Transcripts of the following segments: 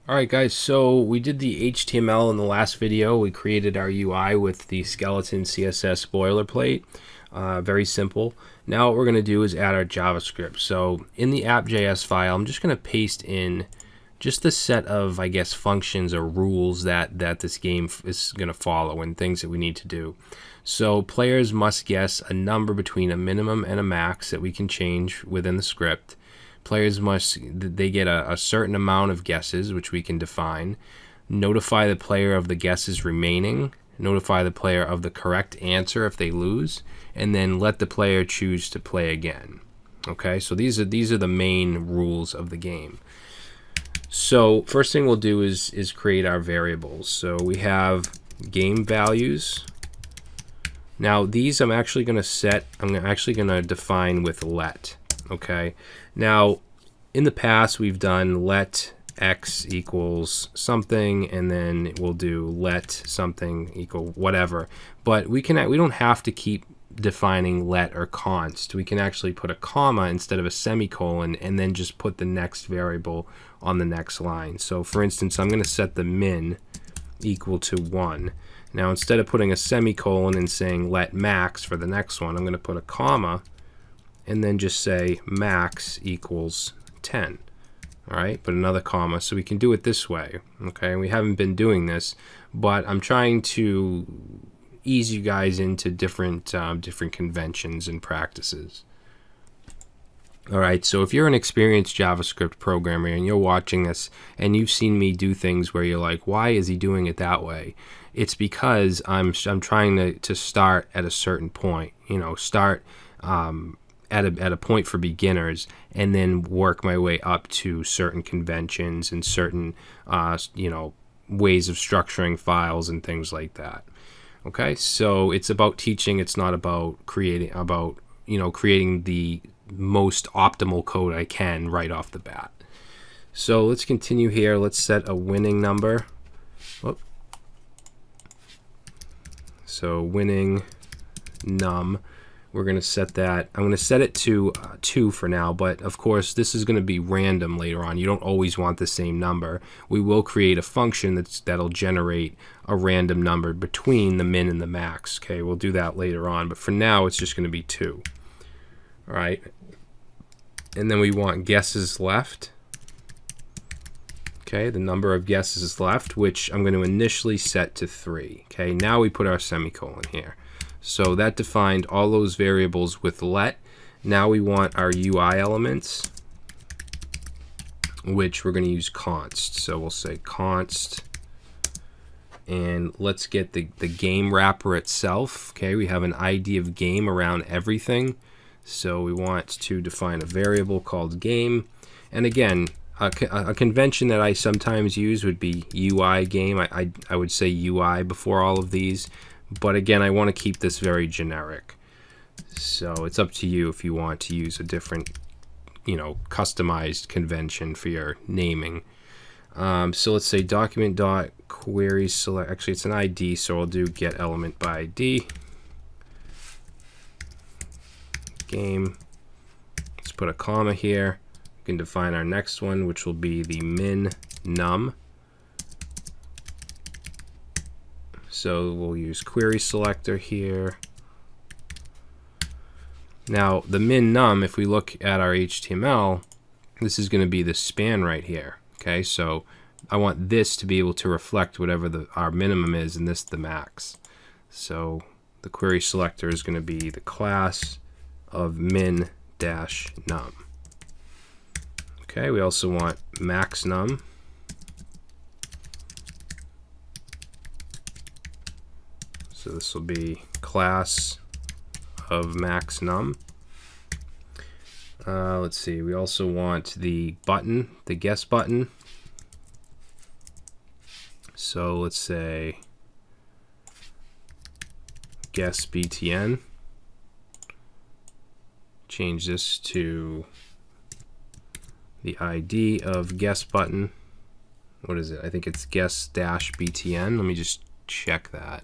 Alright guys, so we did the HTML in the last video. We created our UI with the skeleton CSS boilerplate. Very simple. Now what we're going to do is add our JavaScript. So in the app.js file, I'm just going to paste in just the set of, I guess, functions or rules that this game is going to follow and things that we need to do. So players must guess a number between a minimum and a max that we can change within the script. Players they get a certain amount of guesses, which we can define. Notify the player of the guesses remaining. Notify the player of the correct answer if they lose, and then let the player choose to play again. Okay, so these are the main rules of the game. So first thing we'll do is create our variables. So we have game values. Now these I'm actually going to define with let. Okay, now in the past we've done let x equals something, and then we'll do let something equal whatever, but we don't have to keep defining let or const. We can actually put a comma instead of a semicolon and then just put the next variable on the next line. So for instance, I'm going to set the min equal to 1. Now instead of putting a semicolon and saying let max for the next one, I'm going to put a comma and then just say max equals 10. All right, put another comma, so we can do it this way. Okay, we haven't been doing this, but I'm trying to ease you guys into different conventions and practices. All right, so if you're an experienced JavaScript programmer and you're watching this and you've seen me do things where you're like, why is he doing it that way? It's because I'm trying to start at a certain point. You know, start at a point for beginners, and then work my way up to certain conventions and certain ways of structuring files and things like that. Okay, so it's about teaching. It's not about creating the most optimal code I can right off the bat. So let's continue here. Let's set a winning number. Whoop. So winning num. We're going to set that. I'm going to set it to 2 for now, but of course this is going to be random later on. You don't always want the same number. We will create a function that'll generate a random number between the min and the max. Okay, we'll do that later on, but for now it's just going to be 2. All right, and then we want guesses left. Okay, the number of guesses left, which I'm going to initially set to 3. Okay, now we put our semicolon here. So that defined all those variables with let. Now we want our UI elements, which we're going to use const. So we'll say const, and let's get the game wrapper itself. Okay, we have an ID of game around everything. So we want to define a variable called game. And again, a convention that I sometimes use would be UI game. I would say UI before all of these. But again, I want to keep this very generic. So it's up to you if you want to use a different, customized convention for your naming. So let's say document.query select. Actually, it's an ID, so I'll do get element by ID. Game. Let's put a comma here. We can define our next one, which will be the min num. So we'll use query selector here. Now the min num, if we look at our HTML, this is going to be the span right here. Okay, so I want this to be able to reflect whatever our minimum is, and this the max. So the query selector is going to be the class of min dash num. Okay, we also want max num. So this will be class of max num. Let's see, we also want the button, the guess button. So let's say guess btn. Change this to the ID of guess button. What is it? I think it's guess dash btn. Let me just check that.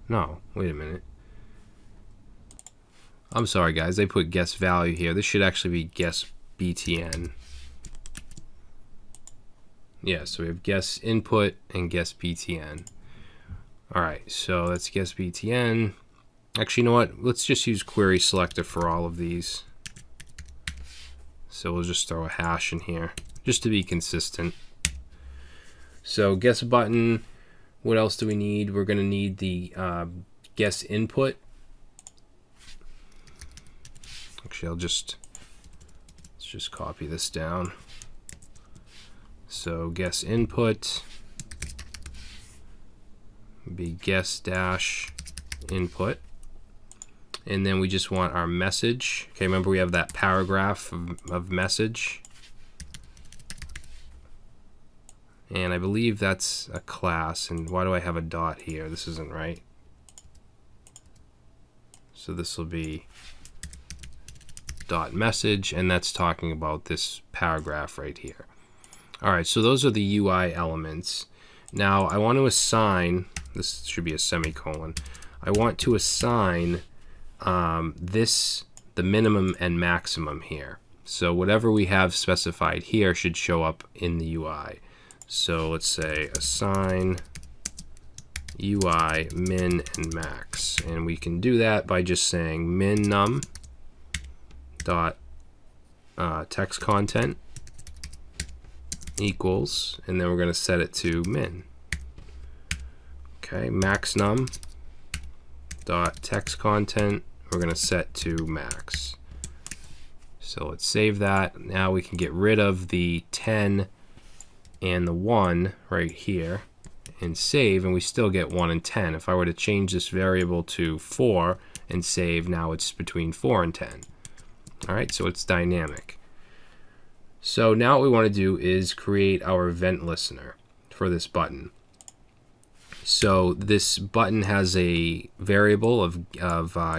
No, wait a minute. I'm sorry guys, they put guess value here. This should actually be guess btn. Yeah, so we have guess input and guess btn. All right, so that's guess btn. Actually, you know what? Let's just use query selector for all of these. So we'll just throw a hash in here just to be consistent. So guess button. What else do we need? We're going to need the guess input. Actually, let's just copy this down. So guess input be guess dash input. And then we just want our message. Okay, remember we have that paragraph of message. And I believe that's a class. And why do I have a dot here? This isn't right. So this will be dot message, and that's talking about this paragraph right here. All right, so those are the UI elements. Now I want to assign, this should be a semicolon. I want to assign the minimum and maximum here. So whatever we have specified here should show up in the UI. So let's say assign UI min and max, and we can do that by just saying min num dot text content equals, and then we're going to set it to min. Okay, max num dot text content, we're going to set to max. So let's save that. Now we can get rid of the 10 and the 1 right here and save, and we still get 1 and 10. If I were to change this variable to 4 and save, now it's between 4 and 10. All right, so it's dynamic. So now what we want to do is create our event listener for this button. So this button has a variable of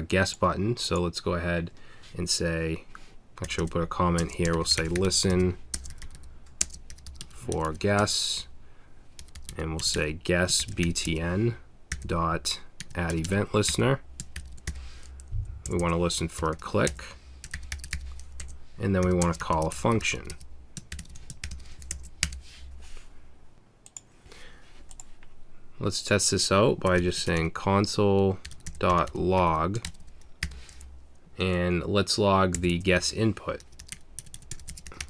guess button. So let's go ahead and say, actually we'll put a comment here. We'll say listen for guess, and we'll say guess btn dot add event listener. We want to listen for a click, and then we want to call a function. Let's test this out by just saying console.log, and let's log the guess input.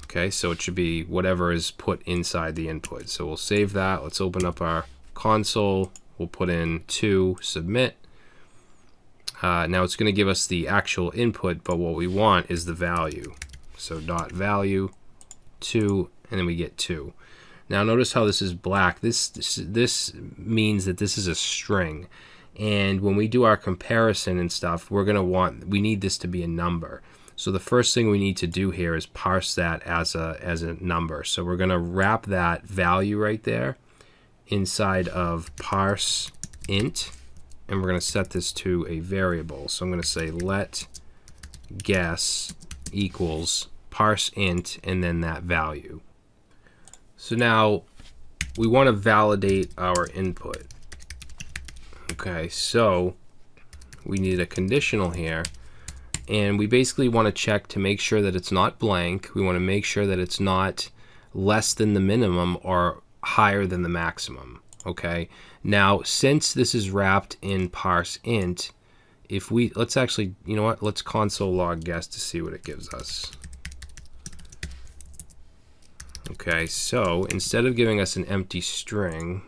Okay, so it should be whatever is put inside the input. So we'll save that. Let's open up our console. We'll put in 2, submit. Now it's going to give us the actual input, but what we want is the value. So dot value 2, and then we get 2. Now notice how this is black. This means that this is a string, and when we do our comparison and stuff, we need this to be a number. So the first thing we need to do here is parse that as a number. So we're going to wrap that value right there inside of parse int, and we're going to set this to a variable. So I'm going to say let guess equals parse int and then that value. So now we want to validate our input. Okay, so we need a conditional here, and we basically want to check to make sure that it's not blank. We want to make sure that it's not less than the minimum or higher than the maximum. Okay, now since this is wrapped in parse int, let's actually, you know what, let's console log guess to see what it gives us. Okay, so instead of giving us an empty string,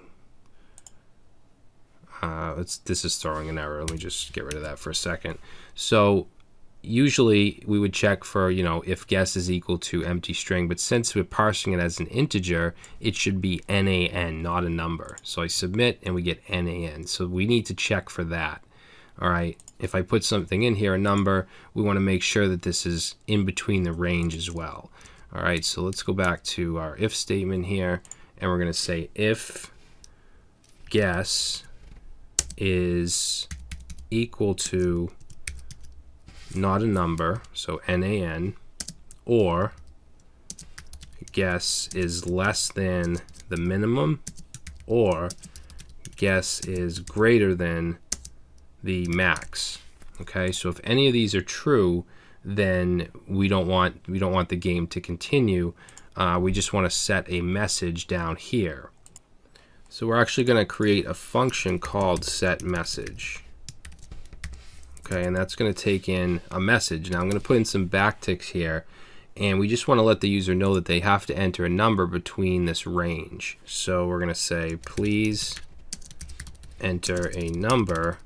this is throwing an error. Let me just get rid of that for a second. So usually we would check for, if guess is equal to empty string, but since we're parsing it as an integer, it should be NaN, not a number. So I submit and we get NaN. So we need to check for that. All right, if I put something in here, a number, we want to make sure that this is in between the range as well. All right, so let's go back to our if statement here, and we're going to say if guess is equal to not a number, so NaN, or guess is less than the minimum, or guess is greater than the max. Okay, so if any of these are true, then we don't want the game to continue we just want to set a message down here. So we're actually going to create a function called setMessage. Okay, and that's going to take in a message. Now I'm going to put in some backticks here, and we just want to let the user know that they have to enter a number between this range. So we're going to say, please enter a number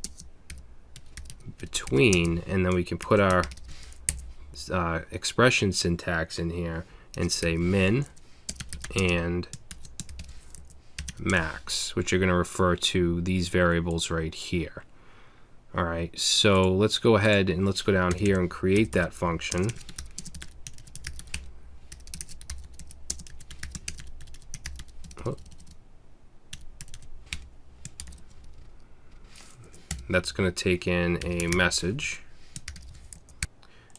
between, and then we can put our expression syntax in here and say min and max, which are going to refer to these variables right here. All right, so let's go ahead and let's go down here and create that function. That's going to take in a message,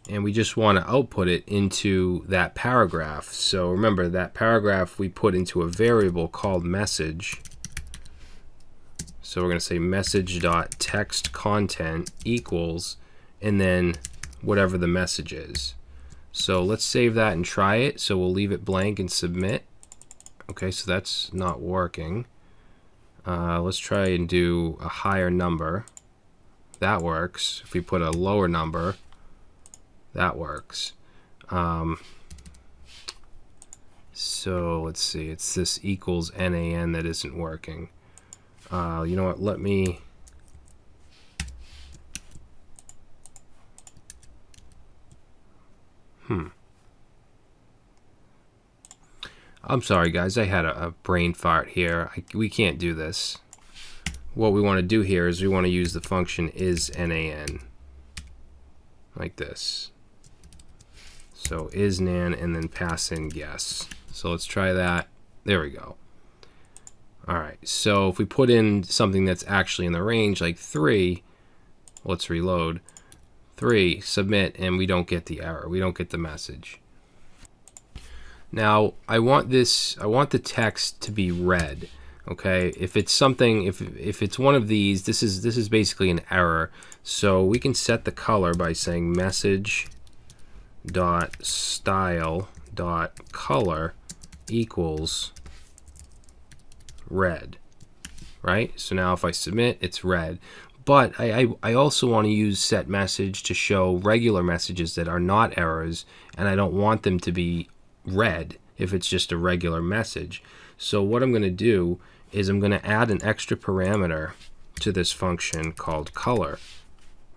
and we just want to output it into that paragraph. So remember, that paragraph we put into a variable called message. So we're going to say message.textContent equals, and then whatever the message is. So let's save that and try it. So we'll leave it blank and submit. Okay, so that's not working. Let's try and do a higher number. That works. If we put a lower number, that works. So let's see, it's this equals NaN that isn't working. You know what, let me I'm sorry guys, I had a brain fart here. We can't do this. What we want to do here is we want to use the function isNaN like this. So isNaN and then pass in guess. So let's try that. There we go. Alright, so if we put in something that's actually in the range, like 3, let's reload. 3, submit, and we don't get the error. We don't get the message. Now, I want the text to be red. Okay, if it's something, if it's one of these, this is basically an error. So we can set the color by saying message.style.color equals red, right? So now if I submit, it's red. But I also want to use setMessage to show regular messages that are not errors, and I don't want them to be red if it's just a regular message. So what I'm going to do is I'm going to add an extra parameter to this function called color.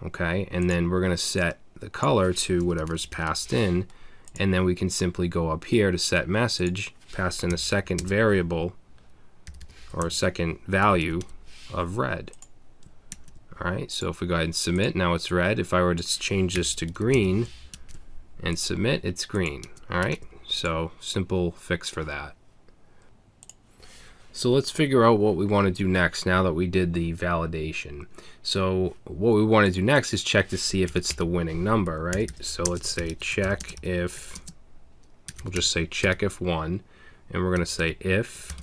Okay, and then we're going to set the color to whatever's passed in, and then we can simply go up here to set message, pass in a second variable or a second value of red. Alright, so if we go ahead and submit, now it's red. If I were to change this to green and submit, it's green. Alright, so simple fix for that. So let's figure out what we want to do next now that we did the validation. So what we want to do next is check to see if it's the winning number, right? So let's say check if, we'll just say check if 1, and we're going to say if,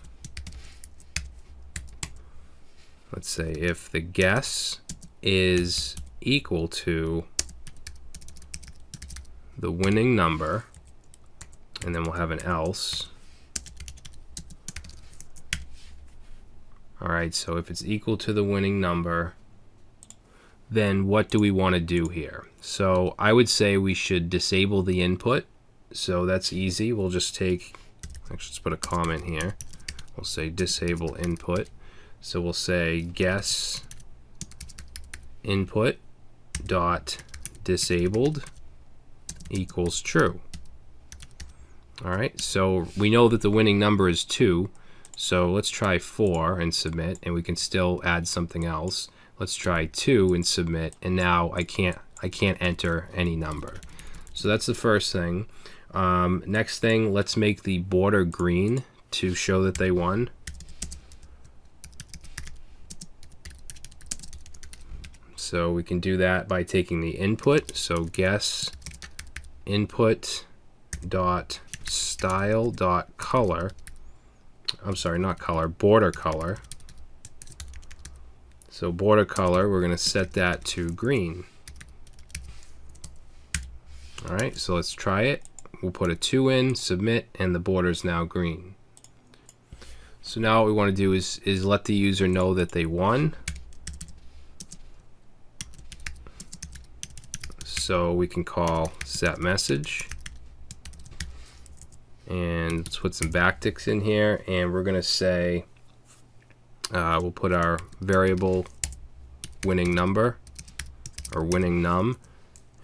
let's say if the guess is equal to the winning number, and then we'll have an else. Alright, so if it's equal to the winning number, then what do we want to do here? So I would say we should disable the input. So that's easy. We'll just take, actually let's put a comment here. We'll say disable input. So we'll say guess input dot disabled equals true. Alright, so we know that the winning number is 2. So let's try 4 and submit, and we can still add something else. Let's try 2 and submit, and now I can't enter any number. So that's the first thing. Next thing, let's make the border green to show that they won. So we can do that by taking the input. So guess input dot style dot color. I'm sorry, not color, border color. So border color, we're going to set that to green. Alright, so let's try it. we'll put a 2 in, submit, and the border is now green. So now what we want to do is let the user know that they won. So we can call set message, and let's put some backticks in here, and we're going to say we'll put our variable winning number or winning num,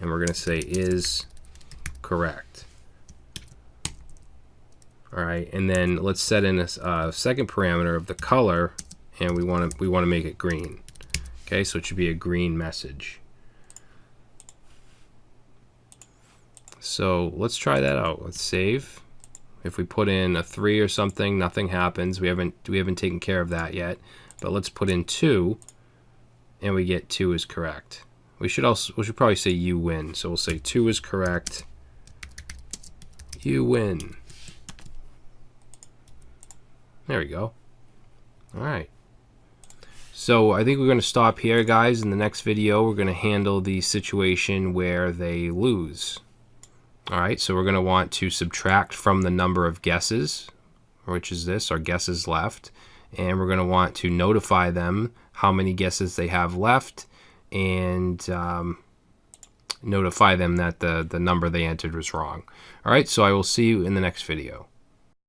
and we're going to say is correct. All right, and then let's set in a second parameter of the color, and we want to make it green. Okay, so it should be a green message. So let's try that out. Let's save. If we put in a 3 or something, nothing happens. We haven't taken care of that yet. But let's put in 2, and we get 2 is correct. We should probably say you win. So we'll say 2 is correct. You win. There we go. All right. So I think we're going to stop here, guys. In the next video, we're going to handle the situation where they lose. All right, so we're going to want to subtract from the number of guesses, which is this, our guesses left, and we're going to want to notify them how many guesses they have left, and notify them that the number they entered was wrong. All right, so I will see you in the next video.